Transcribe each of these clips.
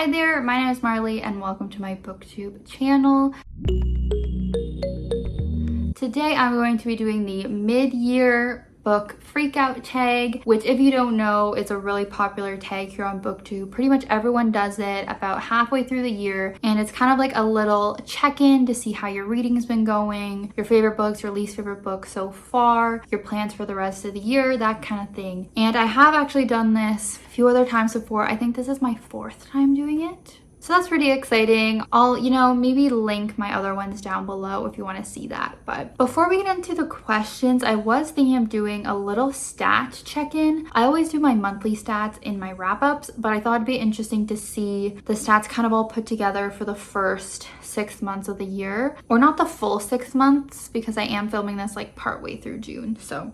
Hi there, my name is Marley and welcome to my booktube channel. Today I'm going to be doing the mid-year book freakout tag, which if you don't know, it's a really popular tag here on booktube. Pretty much everyone does it about halfway through the year, and it's kind of like a little check-in to see how your reading's been going, your favorite books, your least favorite books so far, your plans for the rest of the year, that kind of thing. And I have actually done this a few other times before. I think this is my 4th time doing it. So that's pretty exciting. I'll, maybe link my other ones down below if you want to see that. But before we get into the questions, I was thinking of doing a little stat check-in. I always do my monthly stats in my wrap-ups, but I thought it'd be interesting to see the stats kind of all put together for the first 6 months of the year. Or not the full 6 months, because I am filming this like partway through June. So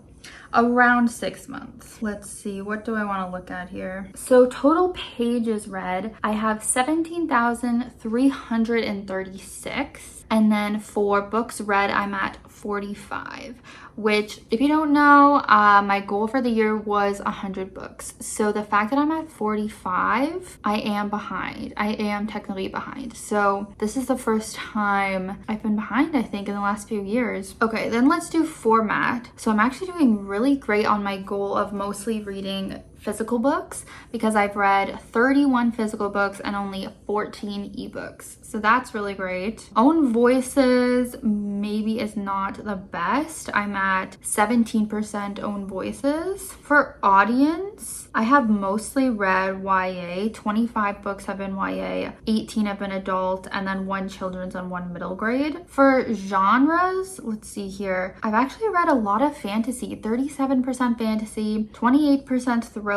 around 6 months. Let's see, what do I want to look at here? So total pages read, I have 17,336. And then for books read, I'm at 45, which if you don't know, my goal for the year was 100 books. So the fact that I'm at 45, I am behind. I am technically behind. So this is the first time I've been behind, I think, in the last few years. Okay, then let's do format. So I'm actually doing really great on my goal of mostly reading physical books because I've read 31 physical books and only 14 ebooks. So that's really great. Own voices maybe is not the best. I'm at 17% own voices. For audience, I have mostly read YA. 25 books have been YA, 18 have been adult, and then 1 children's and 1 middle grade. For genres, let's see here. I've actually read a lot of fantasy, 37% fantasy, 28% thriller,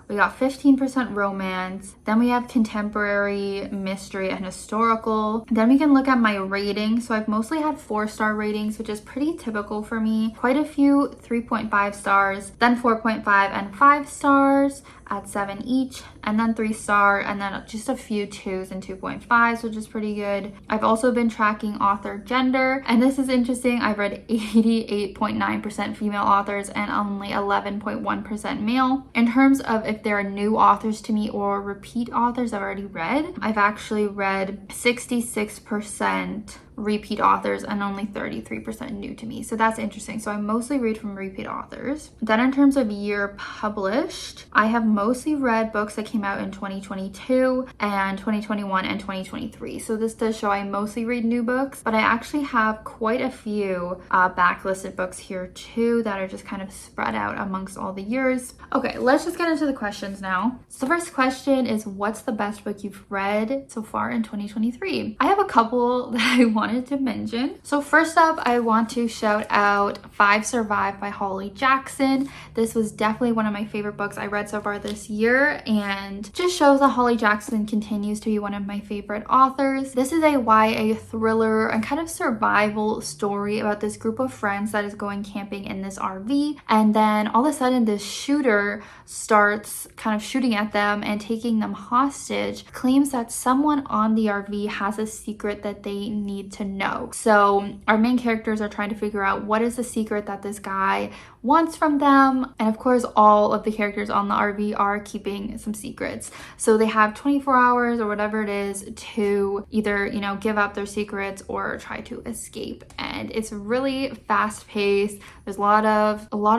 we got 15% romance, then we have contemporary, mystery, and historical. Then we can look at my rating. So I've mostly had 4-star ratings, which is pretty typical for me. Quite a few 3.5 stars, then 4.5 and 5 stars at 7 each, and then 3-star, and then just a few 2s and 2.5s, which is pretty good. I've also been tracking author gender, and this is interesting. I've read 88.9% female authors and only 11.1% male. In terms of if there are new authors to me or repeat authors I've already read, I've actually read 66% repeat authors and only 33% new to me. So that's interesting. So I mostly read from repeat authors. Then in terms of year published, I have mostly read books that came out in 2022 and 2021 and 2023. So this does show I mostly read new books, but I actually have quite a few backlisted books here too that are just kind of spread out amongst all the years. Okay, let's just get into the questions now. So the first question is, what's the best book you've read so far in 2023? I have a couple that I wanted to mention. So first up, I want to shout out 5 Survive by Holly Jackson. This was definitely one of my favorite books I read so far this year, and just shows that Holly Jackson continues to be one of my favorite authors. This is a YA thriller and kind of survival story about this group of friends that is going camping in this RV, and then all of a sudden this shooter starts kind of shooting at them and taking them hostage, claims that someone on the RV has a secret that they need to know. So our main characters are trying to figure out what is the secret that this guy wants from them, and of course all of the characters on the RV are keeping some secrets. So they have 24 hours or whatever it is to either, give up their secrets or try to escape. And it's really fast paced. There's a lot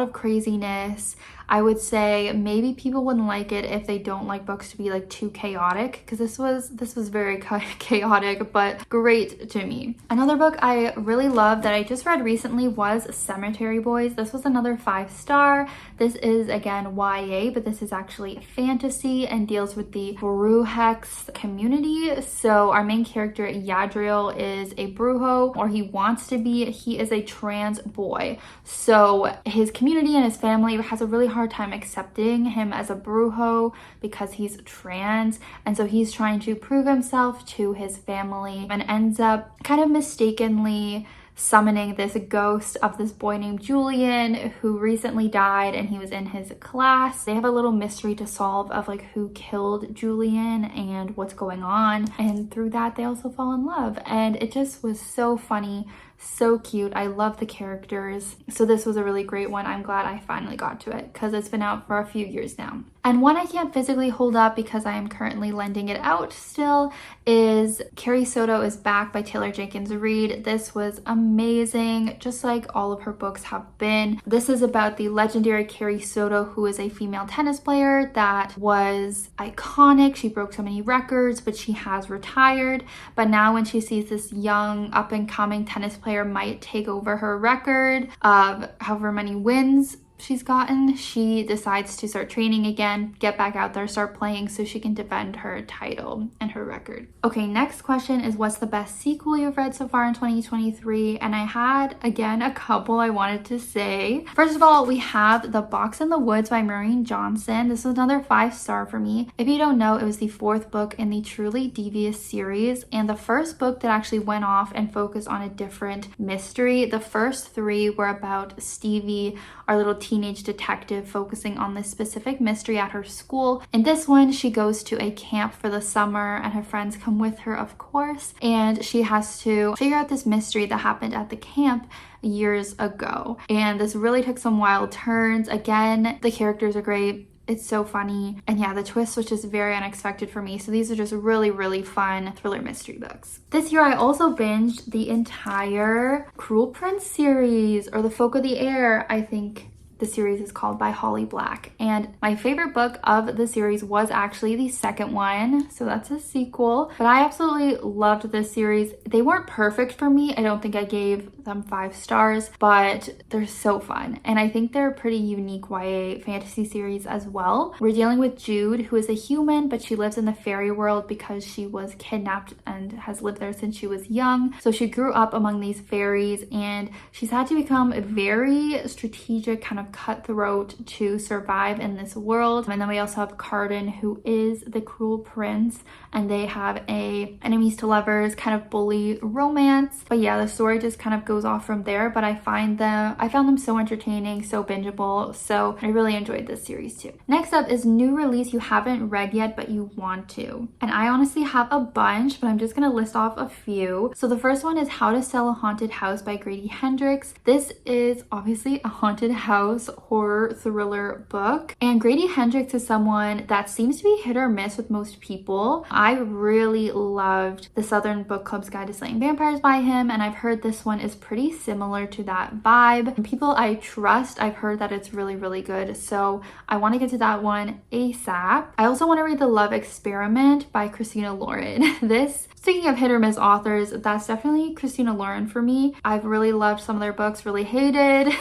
of craziness. I would say maybe people wouldn't like it if they don't like books to be like too chaotic, because this was very chaotic, but great to me. Another book I really love that I just read recently was Cemetery Boys. This was another 5-star. This is again YA, but this is actually fantasy and deals with the Brujex community. So our main character Yadriel is a Brujo, or he wants to be. He is a trans boy. So his community and his family has a really hard time accepting him as a Brujo because he's trans, and so he's trying to prove himself to his family and ends up kind of mistakenly summoning this ghost of this boy named Julian who recently died, and he was in his class. They have a little mystery to solve of like who killed Julian and what's going on, and through that they also fall in love, and it just was so funny, So cute. I love the characters. So this was a really great one. I'm glad I finally got to it because it's been out for a few years now. And one I can't physically hold up because I am currently lending it out still is Carrie Soto is Back by Taylor Jenkins Reid. This was amazing, just like all of her books have been. This is about the legendary Carrie Soto, who is a female tennis player that was iconic. She broke so many records, but she has retired. But now when she sees this young up and coming tennis player might take over her record of however many wins she's gotten, she decides to start training again, get back out there, start playing so she can defend her title and her record. Okay, next question is what's the best sequel you've read so far in 2023? And I had, again, a couple I wanted to say. First of all, we have The Box in the Woods by Maureen Johnson. This was another 5-star for me. If you don't know, it was the 4th book in the Truly Devious series and the first book that actually went off and focused on a different mystery. The first 3 were about Stevie, our little teenage detective, focusing on this specific mystery at her school. In this one, she goes to a camp for the summer and her friends come with her, of course, and she has to figure out this mystery that happened at the camp years ago. And this really took some wild turns. Again, the characters are great. It's so funny. And yeah, the twist was just very unexpected for me. So these are just really, really fun thriller mystery books. This year, I also binged the entire Cruel Prince series, or The Folk of the Air, I think the series is called, by Holly Black. And my favorite book of the series was actually the second one. So that's a sequel. But I absolutely loved this series. They weren't perfect for me. I don't think I gave them 5 stars, but they're so fun. And I think they're a pretty unique YA fantasy series as well. We're dealing with Jude, who is a human, but she lives in the fairy world because she was kidnapped and has lived there since she was young. So she grew up among these fairies and she's had to become a very strategic, kind of cutthroat to survive in this world. And then we also have Carden, who is the cruel prince, and they have a enemies to lovers kind of bully romance. But yeah, the story just kind of goes off from there, but I found them so entertaining, so bingeable, so I really enjoyed this series too. Next up is new release you haven't read yet but you want to. And I honestly have a bunch, but I'm just gonna list off a few. So the first one is How to Sell a Haunted House by Grady Hendrix. This is obviously a haunted house horror thriller book, and Grady Hendrix is someone that seems to be hit or miss with most people. I really loved The Southern Book Club's Guide to Slaying Vampires by him, and I've heard this one is pretty similar to that vibe. And people I trust, I've heard that it's really, really good, so I want to get to that one ASAP. I also want to read The Love Experiment by Christina Lauren. This, speaking of hit or miss authors, that's definitely Christina Lauren for me. I've really loved some of their books, really hated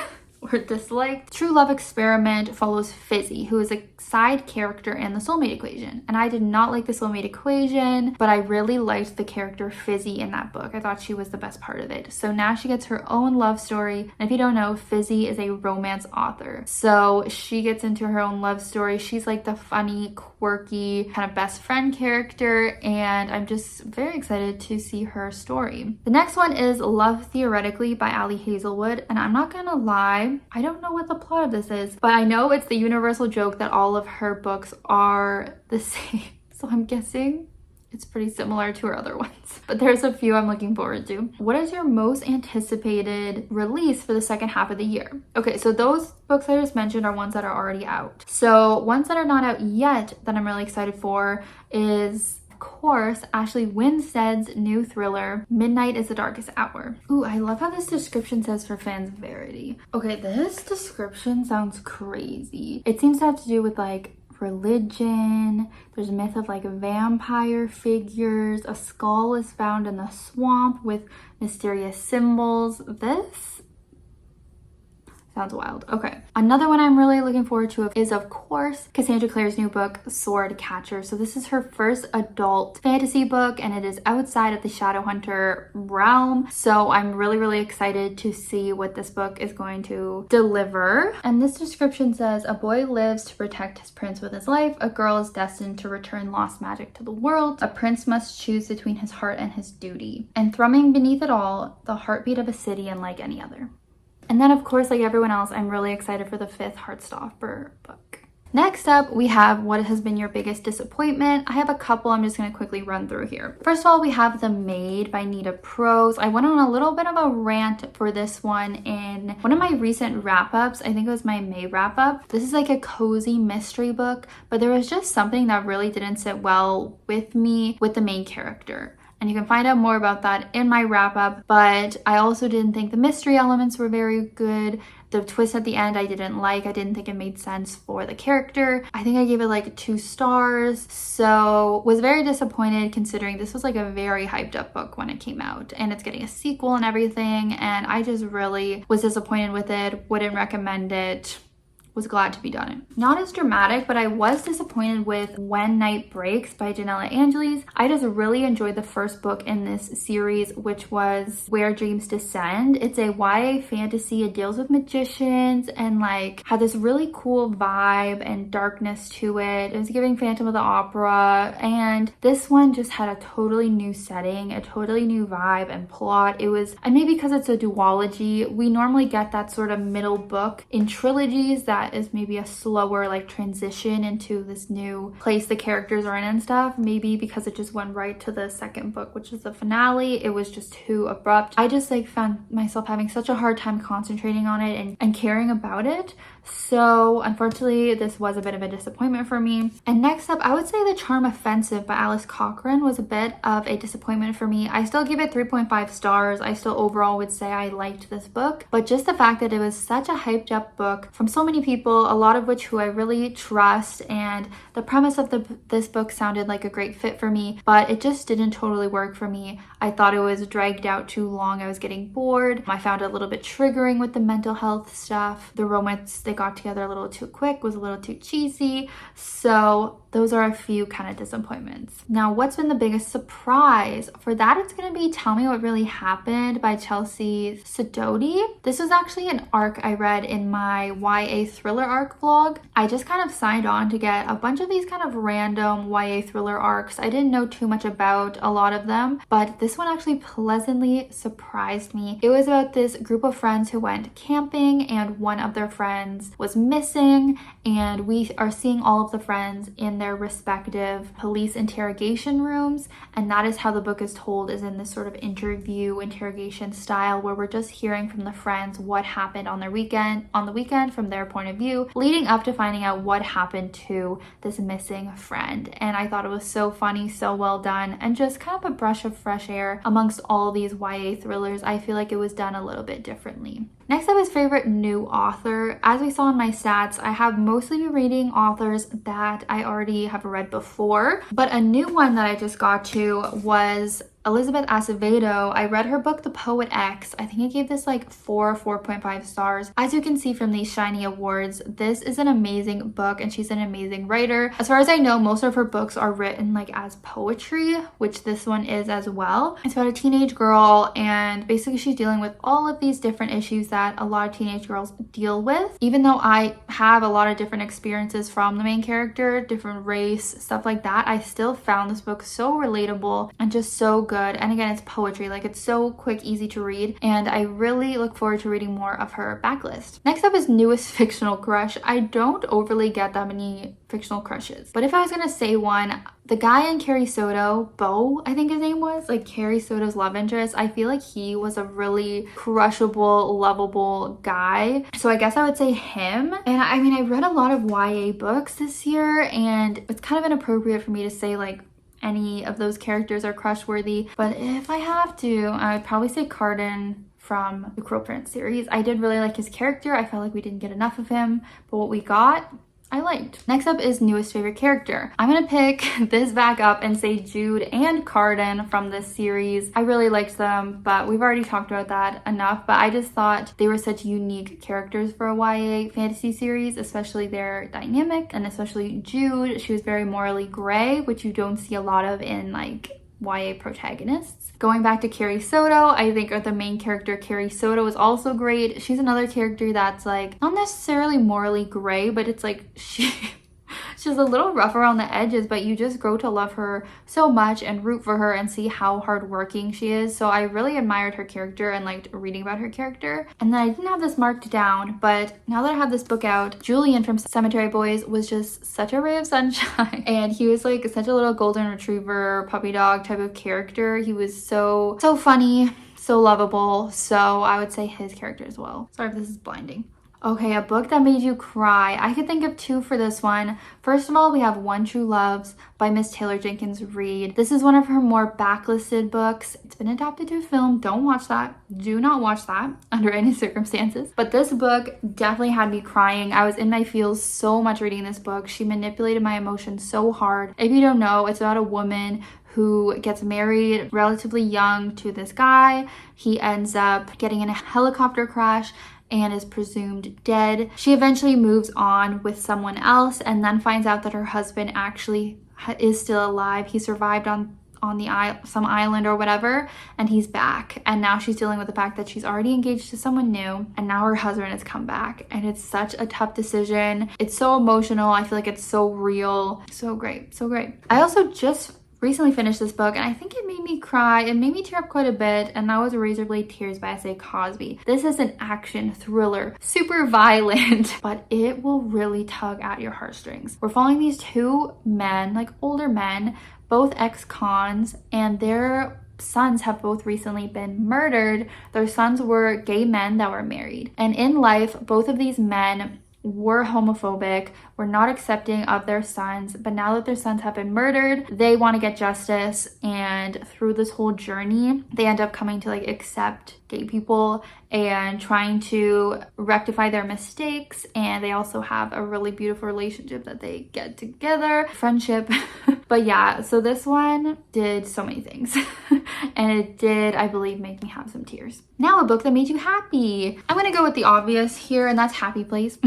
or disliked. True Love Experiment follows Fizzy, who is a side character in The Soulmate Equation. And I did not like The Soulmate Equation, but I really liked the character Fizzy in that book. I thought she was the best part of it. So now she gets her own love story. And if you don't know, Fizzy is a romance author. So she gets into her own love story. She's like the funny, quirky, kind of best friend character. And I'm just very excited to see her story. The next one is Love Theoretically by Ali Hazelwood. And I'm not gonna lie, I don't know what the plot of this is, but I know it's the universal joke that all of her books are the same. So I'm guessing it's pretty similar to her other ones. But there's a few I'm looking forward to. What is your most anticipated release for the second half of the year? Okay, so those books I just mentioned are ones that are already out. So ones that are not out yet that I'm really excited for is, of course, Ashley Winstead's new thriller, Midnight is the Darkest Hour. Ooh, I love how this description says for fans of Verity. Okay, this description sounds crazy. It seems to have to do with like religion. There's a myth of like vampire figures. A skull is found in the swamp with mysterious symbols. This sounds wild. Okay. Another one I'm really looking forward to is, of course, Cassandra Clare's new book, Sword Catcher. So this is her first adult fantasy book, and it is outside of the Shadowhunter realm. So I'm really, really excited to see what this book is going to deliver. And this description says, a boy lives to protect his prince with his life. A girl is destined to return lost magic to the world. A prince must choose between his heart and his duty. And thrumming beneath it all, the heartbeat of a city unlike any other. And then, of course, like everyone else, I'm really excited for the 5th Heartstopper book. Next up, we have what has been your biggest disappointment. I have a couple I'm just going to quickly run through here. First of all, we have The Maid by Nita Prose. I went on a little bit of a rant for this one in one of my recent wrap-ups. I think it was my May wrap-up. This is like a cozy mystery book, but there was just something that really didn't sit well with me with the main character. And you can find out more about that in my wrap-up, but I also didn't think the mystery elements were very good. The twist at the end I didn't like. I didn't think it made sense for the character. I think I gave it like 2 stars. So was very disappointed considering this was like a very hyped up book when it came out. And it's getting a sequel and everything. And I just really was disappointed with it. Wouldn't recommend it. Was glad to be done. Not as dramatic, but I was disappointed with When Night Breaks by Janella Angeles. I just really enjoyed the first book in this series, which was Where Dreams Descend. It's a YA fantasy. It deals with magicians and like had this really cool vibe and darkness to it. It was giving Phantom of the Opera, and this one just had a totally new setting, a totally new vibe and plot. It was, and maybe because it's a duology, we normally get that sort of middle book in trilogies that is maybe a slower like transition into this new place the characters are in and stuff. Maybe because it just went right to the second book, which is the finale, it was just too abrupt. I just like found myself having such a hard time concentrating on it and caring about it. So unfortunately, this was a bit of a disappointment for me. And next up, I would say The Charm Offensive by Alice Cochrane was a bit of a disappointment for me. I still give it 3.5 stars. I still overall would say I liked this book, but just the fact that it was such a hyped up book from so many people, a lot of which who I really trust, and the premise of this book sounded like a great fit for me, but it just didn't totally work for me. I thought it was dragged out too long. I was getting bored. I found it a little bit triggering with the mental health stuff. The romance they got together a little too quick, was a little too cheesy. So those are a few kind of disappointments. Now, what's been the biggest surprise? For that, it's going to be Tell Me What Really Happened by Chelsea Sidoti. This was actually an arc I read in my YA thriller arc vlog. I just kind of signed on to get a bunch of these kind of random YA thriller arcs. I didn't know too much about a lot of them, but this one actually pleasantly surprised me. It was about this group of friends who went camping and one of their friends was missing, and we are seeing all of the friends in their respective police interrogation rooms, and that is how the book is told, is in this sort of interrogation style where we're just hearing from the friends what happened on the weekend from their point of view, leading up to finding out what happened to this missing friend. And I thought it was so funny, so well done, and just kind of a breath of fresh air amongst all these YA thrillers. I feel like it was done a little bit differently. Next up is favorite new author. As we saw in my stats, I have mostly been reading authors that I already have read before, but a new one that I just got to was Elizabeth Acevedo. I read her book, The Poet X. I think I gave this like 4.5 stars. As you can see from these shiny awards, this is an amazing book and she's an amazing writer. As far as I know, most of her books are written like as poetry, which this one is as well. It's about a teenage girl, and basically she's dealing with all of these different issues that a lot of teenage girls deal with. Even though I have a lot of different experiences from the main character, different race, stuff like that, I still found this book so relatable and just so good. And again, it's poetry, like it's so quick, easy to read, and I really look forward to reading more of her backlist. Next up is newest fictional crush. I don't overly get that many fictional crushes, but if I was gonna say one, the guy in Carrie Soto, Bo, I think his name was, like Carrie Soto's love interest, I feel like he was a really crushable, lovable guy. So I guess I would say him. And I mean, I read a lot of YA books this year, and it's kind of inappropriate for me to say like any of those characters are crush worthy, but if I have to, I would probably say Carden from the Cruel Prince series. I did really like his character. I felt like we didn't get enough of him, but what we got, I liked. Next up is newest favorite character. I'm gonna pick this back up and say Jude and Carden from this series. I really liked them, but we've already talked about that enough, but I just thought they were such unique characters for a YA fantasy series, especially their dynamic, and especially Jude. She was very morally gray, which you don't see a lot of in like YA protagonists. Going back to Carrie Soto, I think the main character Carrie Soto is also great. She's another character that's like not necessarily morally gray, but it's like She's a little rough around the edges, but you just grow to love her so much and root for her and see how hardworking she is. So I really admired her character and liked reading about her character. And then I didn't have this marked down, but now that I have this book out, Julian from Cemetery Boys was just such a ray of sunshine. And he was like such a little golden retriever, puppy dog type of character. He was so funny, so lovable. So I would say his character as well. Sorry if this is blinding. Okay, a book that made you cry. I could think of two for this one. First of all, we have One True Loves by Miss Taylor Jenkins Reid. This is one of her more backlisted books. It's been adapted to a film. Don't watch that. Do not watch that under any circumstances. But this book definitely had me crying. I was in my feels so much reading this book. She manipulated my emotions so hard. If you don't know, it's about a woman who gets married relatively young to this guy. He ends up getting in a helicopter crash and is presumed dead. She eventually moves on with someone else and then finds out that her husband actually is still alive. He survived on some island or whatever, and he's back. And now she's dealing with the fact that she's already engaged to someone new, and now her husband has come back. And it's such a tough decision. It's so emotional. I feel like it's so real. So great, so great. I also just recently finished this book and I think it made me cry. It made me tear up quite a bit, and that was Razorblade Tears by S.A. Cosby. This is an action thriller, super violent, but it will really tug at your heartstrings. We're following these two men, like older men, both ex-cons, and their sons have both recently been murdered. Their sons were gay men that were married. And in life, both of these men were homophobic, were not accepting of their sons, but now that their sons have been murdered, they want to get justice. And through this whole journey, they end up coming to like accept gay people and trying to rectify their mistakes. And they also have a really beautiful relationship that they get together, friendship. But yeah, so this one did so many things. And it did, I believe, make me have some tears. Now a book that made you happy. I'm gonna go with the obvious here, and that's Happy Place.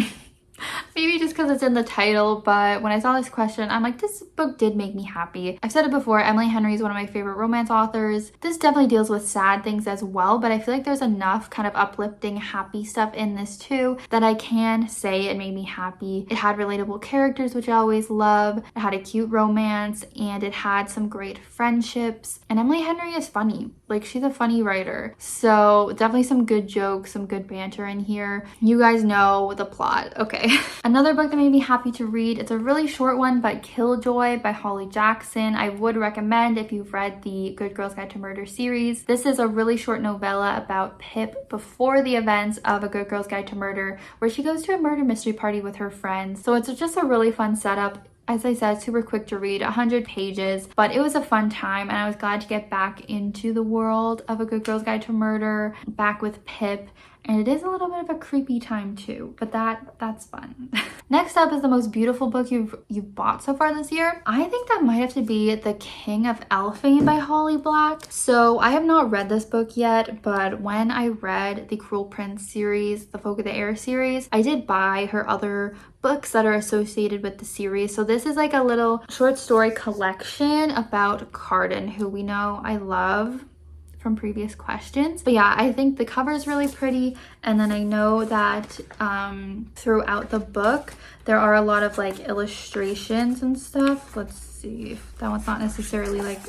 Maybe just because it's in the title, but when I saw this question, I'm like, this book did make me happy. I've said it before, Emily Henry is one of my favorite romance authors. This definitely deals with sad things as well, but I feel like there's enough kind of uplifting, happy stuff in this too that I can say it made me happy. It had relatable characters, which I always love. It had a cute romance, and it had some great friendships. And Emily Henry is funny. Like, she's a funny writer. So definitely some good jokes, some good banter in here. You guys know the plot. Okay. Another book that made me happy to read, it's a really short one, but Killjoy by Holly Jackson. I would recommend if you've read the Good Girls Guide to Murder series. This is a really short novella about Pip before the events of A Good Girl's Guide to Murder, where she goes to a murder mystery party with her friends. So it's just a really fun setup. As I said, super quick to read, 100 pages, but it was a fun time, and I was glad to get back into the world of A Good Girl's Guide to Murder, back with Pip. And it is a little bit of a creepy time too, but that's fun. Next up is the most beautiful book you've bought so far this year. I think that might have to be The King of Elfane by Holly Black. So I have not read this book yet, but when I read the Cruel Prince series, the Folk of the Air series, I did buy her other books that are associated with the series. So this is like a little short story collection about Cardan, who we know I love from previous questions. But yeah, I think the cover is really pretty, and then I know that throughout the book there are a lot of like illustrations and stuff. Let's see, that one's not necessarily like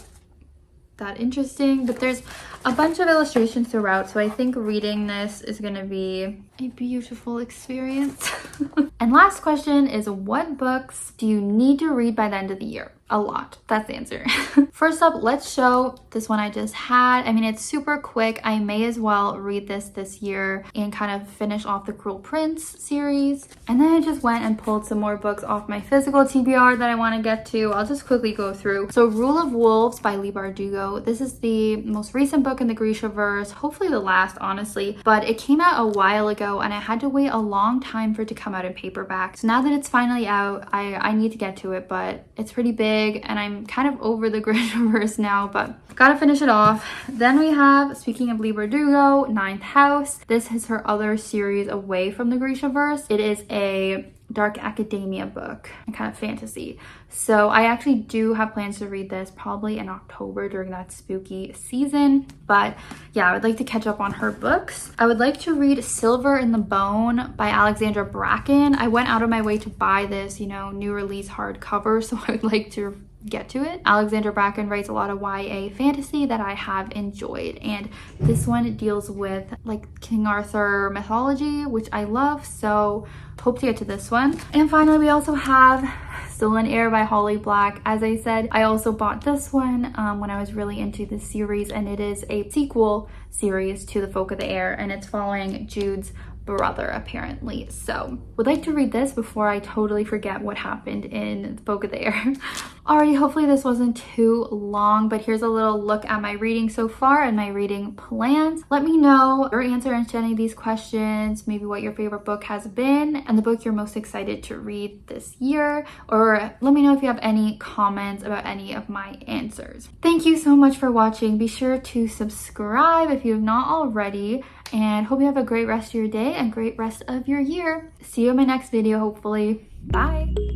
that interesting, but there's a bunch of illustrations throughout, so I think reading this is gonna be a beautiful experience. And last question is, what books do you need to read by the end of the year? A lot. That's the answer. First up, let's show this one I just had. I mean, it's super quick. I may as well read this year and kind of finish off the Cruel Prince series. And then I just went and pulled some more books off my physical TBR that I want to get to. I'll just quickly go through. So Rule of Wolves by Leigh Bardugo. This is the most recent book in the Grishaverse. Hopefully the last, honestly. But it came out a while ago and I had to wait a long time for it to come out in paperback. So now that it's finally out, I need to get to it, but it's pretty big. And I'm kind of over the Grishaverse now, but gotta finish it off. Then we have, speaking of Leigh Bardugo, Ninth House. This is her other series away from the Grishaverse. It is a dark academia book and kind of fantasy. So I actually do have plans to read this probably in October during that spooky season. But yeah, I would like to catch up on her books. I would like to read Silver in the Bone by Alexandra Bracken. I went out of my way to buy this, you know, new release hardcover, so I would like to get to it. Alexandra Bracken writes a lot of YA fantasy that I have enjoyed, and this one deals with like King Arthur mythology, which I love, so hope to get to this one. And finally, we also have Still in Air by Holly Black. As I said, I also bought this one when I was really into this series, and it is a sequel series to The Folk of the Air, and it's following Jude's brother apparently. So would like to read this before I totally forget what happened in The Folk of the Air. Alrighty, hopefully this wasn't too long, but here's a little look at my reading so far and my reading plans. Let me know your answer to any of these questions, maybe what your favorite book has been and the book you're most excited to read this year, or let me know if you have any comments about any of my answers. Thank you so much for watching. Be sure to subscribe if you have not already, and hope you have a great rest of your day and great rest of your year. See you in my next video, hopefully. Bye.